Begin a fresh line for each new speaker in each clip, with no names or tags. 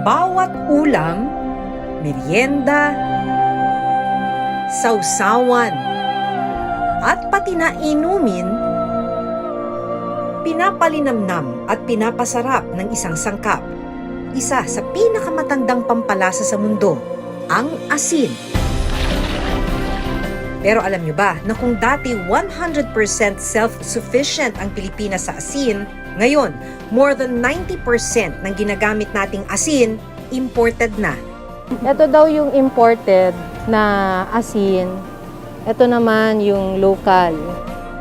bawat ulam, merienda, sausawan, at pati na inumin, pinapalinamnam at pinapasarap ng isang sangkap. Isa sa pinakamatandang pampalasa sa mundo, ang asin. Pero alam nyo ba na kung dati 100% self-sufficient ang Pilipinas sa asin, ngayon, more than 90% ng ginagamit nating asin, imported na.
Ito daw yung imported na asin. Ito naman yung local.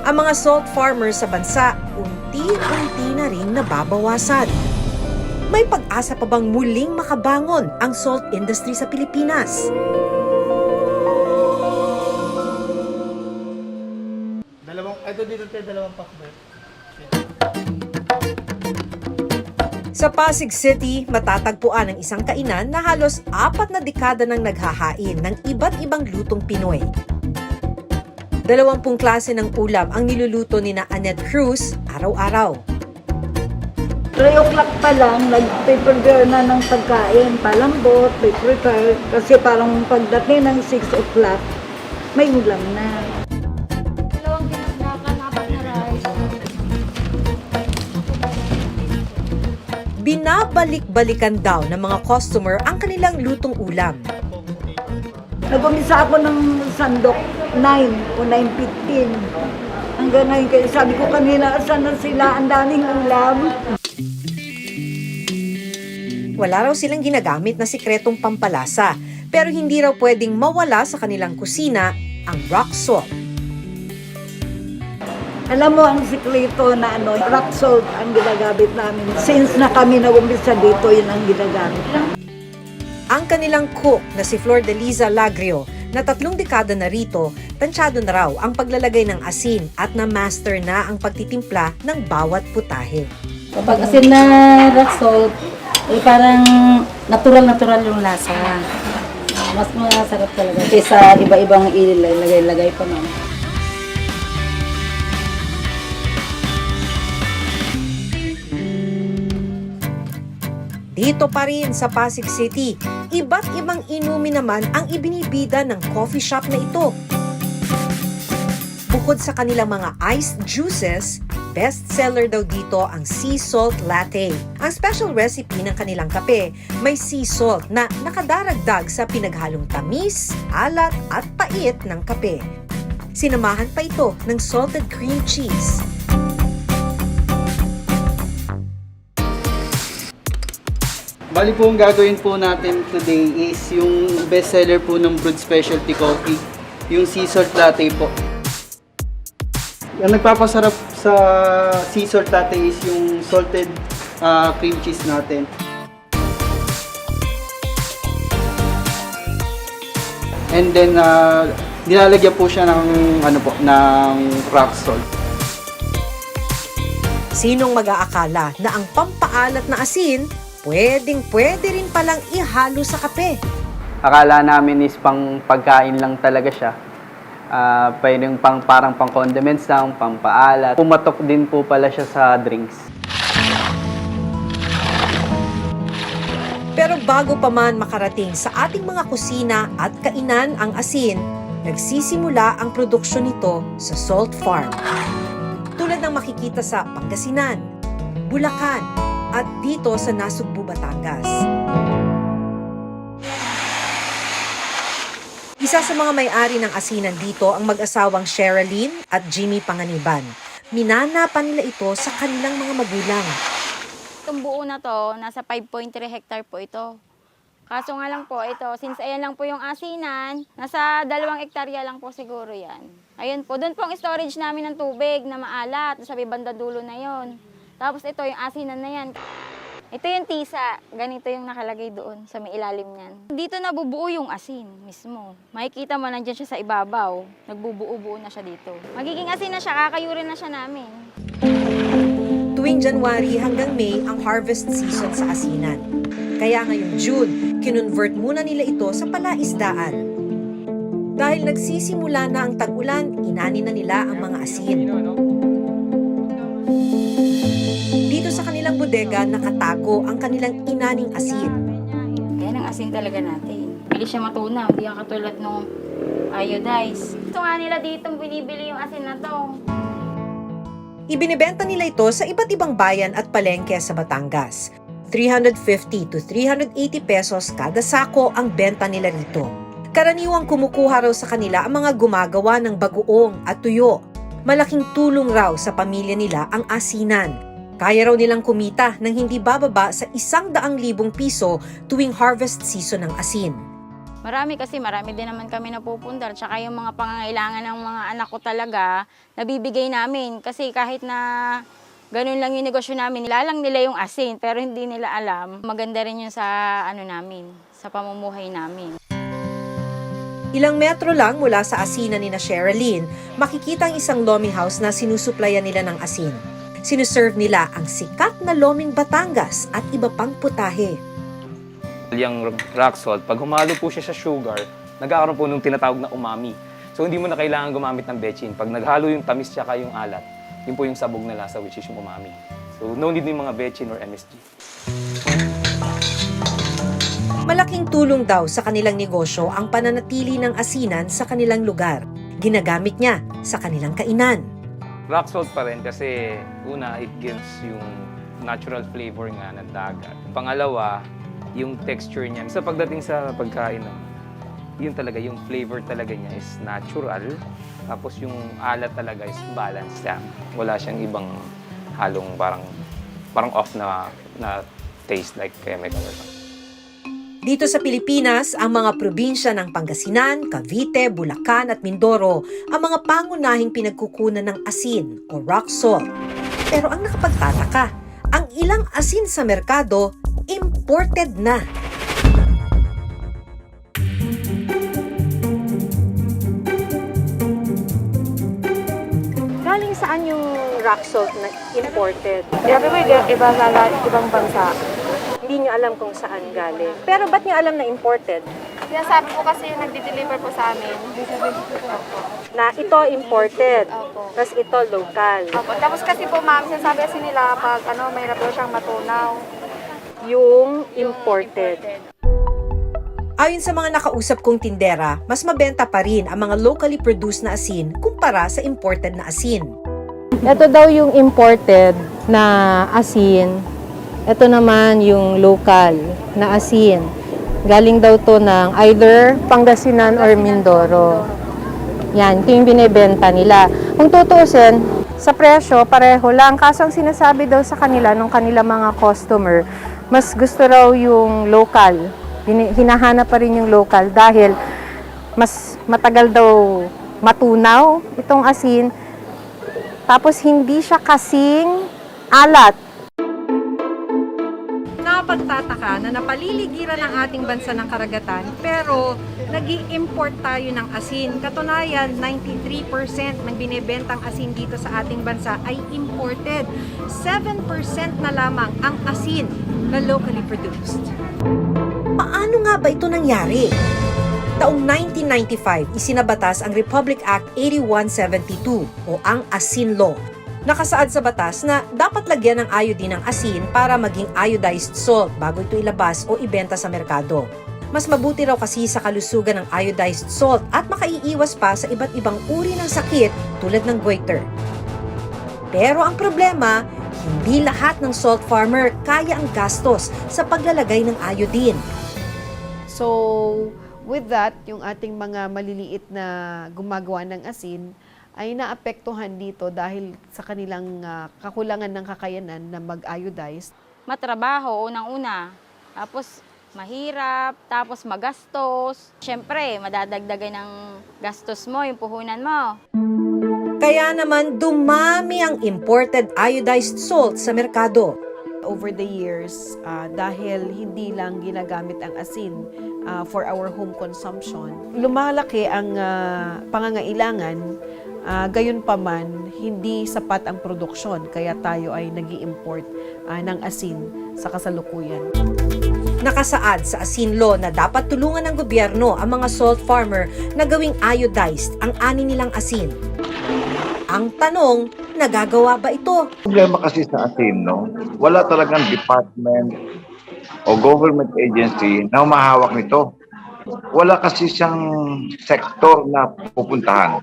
Ang mga salt farmers sa bansa, unti-unti na rin nababawasan. May pag-asa pa bang muling makabangon ang salt industry sa Pilipinas?
Dalawang pakbet.
Sa Pasig City, matatagpuan ang isang kainan na halos 4 na dekada nang naghahain ng iba't ibang lutong Pinoy. 20 klase ng ulam ang niluluto ni na Annette Cruz araw-araw.
3 o'clock pa lang, nag-prepare na ng pagkain, palambot, prepare kasi parang pagdating ng 6 o'clock, may ulam na.
Dalawang pinagdakan, 4 na rice.
Binabalik-balikan daw ng mga customer ang kanilang lutong ulam.
Nag-umisa ako ng sandok 9 o 9:15. Hanggang ngayon, kaya sabi ko kanina, asan na sila? Ang daming ulam.
Wala raw silang ginagamit na sikretong pampalasa, pero hindi raw pwedeng mawala sa kanilang kusina ang rock salt.
Alam mo ang sikreto na rock salt ang ginagamit namin. Since na kami nag-umpisa dito, yun ang ginagamit.
Ang kanilang cook na si Flor de Liza Lagrio na 3 dekada na rito, tansyado na raw ang paglalagay ng asin at na-master na ang pagtitimpla ng bawat putahe.
Kapag asin na rock salt, parang natural yung lasa. Mas masarap talaga kaysa iba-ibang ilagay pa naman.
Dito pa rin sa Pasig City, iba't ibang inumin naman ang ibinibida ng coffee shop na ito. Bukod sa kanilang mga iced juices, best seller daw dito ang sea salt latte. Ang special recipe ng kanilang kape, may sea salt na nakadaragdag sa pinaghalong tamis, alat at pait ng kape. Sinamahan pa ito ng salted cream cheese.
Bali po, ang gagawin po natin today is yung best seller po ng Brewed Specialty Coffee, yung sea salt latte po. Ang nagpapasarap sa sea salt latte is yung salted cream cheese natin. And then nilalagyan po siya ng ng rock salt.
Sinong mag-aakala na ang pampaalat na asin, pwedeng-pwede rin palang ihalo sa kape?
Akala namin is pang pagkain lang talaga siya. Pwedeng parang pang condiments lang, pampaalat. Pumatok din po pala siya sa drinks.
Pero bago pa man makarating sa ating mga kusina at kainan ang asin, nagsisimula ang produksyon nito sa salt farm. Tulad ng makikita sa Pangasinan, Bulacan, at dito sa Nasugbu, Batangas. Isa sa mga may-ari ng asinan dito ang mag-asawang Sherilyn at Jimmy Panganiban. Minanapan nila ito sa kanilang mga magulang.
Itong buo na to, nasa 5.3 hectare po ito. Kaso nga lang po, ito, since ayan lang po yung asinan, nasa 2 hektarya lang po siguro yan. Ayun po, doon po ang storage namin ng tubig na maalat, sa banda dulo na yon. Tapos ito yung asinan na yan. Ito yung tisa, ganito yung nakalagay doon sa may ilalim niyan. Dito nabubuo yung asin mismo. Makikita mo nandiyan siya sa ibabaw, nagbubuo-buo na siya dito. Magiging asin na siya, kakayurin na siya namin.
Tuwing January hanggang May ang harvest season sa asinan. Kaya ngayong June, kinonvert muna nila ito sa palaisdaan. Dahil nagsisimula na ang tag-ulan, inani na nila ang mga asin. Dito sa kanilang bodega, nakatago ang kanilang inaning asin.
asin talaga natin. Bilis siya matunaw, hindi yan katulad nung iodized. Gusto nga nila dito binibili yung asin na to.
Ibinibenta nila ito sa iba't ibang bayan at palengke sa Batangas. 350 to 380 pesos kada sako ang benta nila rito. Karaniwang kumukuha raw sa kanila ang mga gumagawa ng bagoong at tuyo. Malaking tulong raw sa pamilya nila ang asinan. Kaya raw nilang kumita ng hindi bababa sa 100,000 piso tuwing harvest season ng asin.
Marami din naman kami napupunta. Tsaka yung mga pangangailangan ng mga anak ko talaga, nabibigay namin. Kasi kahit na ganun lang yung negosyo namin, nilalang nila yung asin, pero hindi nila alam. Maganda rin yun sa namin, sa pamumuhay namin.
Ilang metro lang mula sa asinan ni na Sherilyn, makikita ang isang lomi house na sinusuplayan nila ng asin. Sinuserve nila ang sikat na loming Batangas at iba pang putahe.
Yung rock salt, pag humalo po siya sa sugar, nagkakaroon po nung tinatawag na umami. So hindi mo na kailangan gumamit ng bechin. Pag naghalo yung tamis tsaka yung alat, yun po yung sabog na lasa, which is yung umami. So no need yung mga bechin or MSG.
Malaking tulong daw sa kanilang negosyo ang pananatili ng asinan sa kanilang lugar. Ginagamit niya sa kanilang kainan.
Rock salt pa rin kasi una, it gives yung natural flavor nga ng dagat. Pangalawa, yung texture niya. Sa pagdating sa pagkain, yun talaga, yung flavor talaga niya is natural. Tapos yung alat talaga is balanced. Wala siyang ibang halong parang off na taste like chemical or something.
Dito sa Pilipinas, ang mga probinsya ng Pangasinan, Cavite, Bulacan at Mindoro ang mga pangunahing pinagkukunan ng asin o rock salt. Pero ang nakapagtataka, ang ilang asin sa merkado, imported na.
Galing saan yung rock salt na imported? Sabi mo, iba sa ibang bansa. Hindi nyo alam kung saan galing. Pero ba't nyo alam na imported?
Sinasabi po kasi yung nagdi-deliver po sa amin.
Na ito imported,
Opo.
tapos ito local.
Opo. Tapos kasi po ma'am, sinasabi kasi nila pag mahirap daw siyang matunaw.
Yung imported.
Ayon sa mga nakausap kong tindera, mas mabenta pa rin ang mga locally produced na asin kumpara sa imported na asin.
Ito daw yung imported na asin. Ito naman yung local na asin. Galing daw to ng either Pangasinan or Mindoro. Yan, ito yung binibenta nila. Kung tutuusin, sa presyo, pareho lang. Kaso ang sinasabi daw sa kanila, nung kanila mga customer, mas gusto raw yung local. Hinahanap pa rin yung local dahil mas matagal daw matunaw itong asin. Tapos hindi siya kasing alat. Nakapagtataka na napaliligiran ang ating bansa ng karagatan pero nag-i-import tayo ng asin. Katunayan, 93% ng binibentang asin dito sa ating bansa ay imported. 7% na lamang ang asin na locally produced.
Paano nga ba ito nangyari? Taong 1995, isinabatas ang Republic Act 8172 o ang Asin Law. Nakasaad sa batas na dapat lagyan ng iodine ang asin para maging iodized salt bago ito ilabas o ibenta sa merkado. Mas mabuti raw kasi sa kalusugan ng iodized salt at makaiiwas pa sa iba't ibang uri ng sakit tulad ng goiter. Pero ang problema, hindi lahat ng salt farmer kaya ang gastos sa paglalagay ng iodine.
So, with that, yung ating mga maliliit na gumagawa ng asin ay naapektuhan dito dahil sa kanilang kakulangan ng kakayanan na mag-iodize.
Matrabaho, unang-una. Tapos mahirap, tapos magastos. Siyempre, madadagdagan ng gastos mo, yung puhunan mo.
Kaya naman dumami ang imported iodized salt sa merkado.
Over the years, dahil hindi lang ginagamit ang asin for our home consumption, lumalaki ang pangangailangan, gayon pa man, hindi sapat ang produksyon, kaya tayo ay nag-i-import ng asin sa kasalukuyan.
Nakasaad sa Asin Law na dapat tulungan ng gobyerno ang mga salt farmer na gawing iodized ang ani nilang asin. Ang tanong, nagagawa ba ito?
Problema kasi sa asin, no? Wala talagang department o government agency na humahawak nito. Wala kasi siyang sektor na pupuntahan.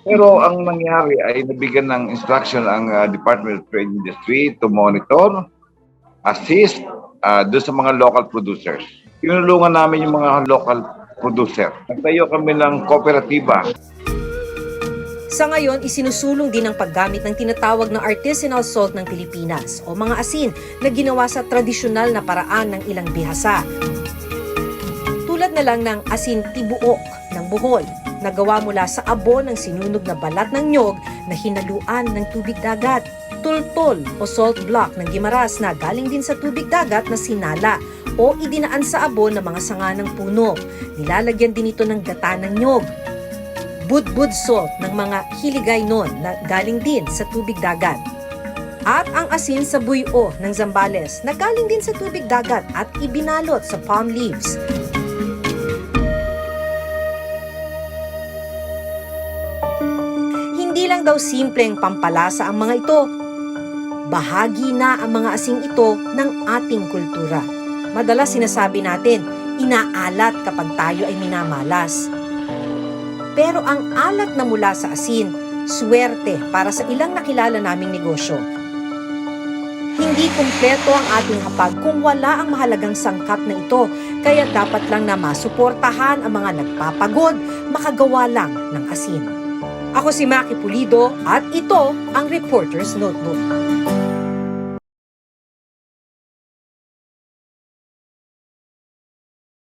Pero ang nangyari ay nabigyan ng instruction ang Department of Trade and Industry to monitor, assist doon sa mga local producers. Tinulungan namin yung mga local producer. Nagtayo kami ng kooperatiba.
Sa ngayon, isinusulong din ang paggamit ng tinatawag na artisanal salt ng Pilipinas o mga asin na ginawa sa tradisyonal na paraan ng ilang bihasa. Tulad na lang ng asin tibuok ng Bohol na gawa mula sa abo ng sinunog na balat ng nyog na hinaluan ng tubig dagat. Tultol o salt block ng Guimaras na galing din sa tubig dagat na sinala o idinaan sa abo ng mga sanga ng puno. Nilalagyan din ito ng gata ng nyog. Budbud salt ng mga Hiligaynon na galing din sa tubig dagat. At ang asin sa buyo ng Zambales na galing din sa tubig dagat at ibinalot sa palm leaves. Hindi lang daw simpleng pampalasa ang mga ito. Bahagi na ang mga asing ito ng ating kultura. Madalas sinasabi natin, inaalat kapag tayo ay minamalas. Pero ang alat na mula sa asin, swerte para sa ilang nakilala naming negosyo. Hindi kumpleto ang ating hapag kung wala ang mahalagang sangkap na ito, kaya dapat lang na masuportahan ang mga nagpapagod, makagawa lang ng asin. Ako si Maki Pulido at ito ang Reporter's Notebook.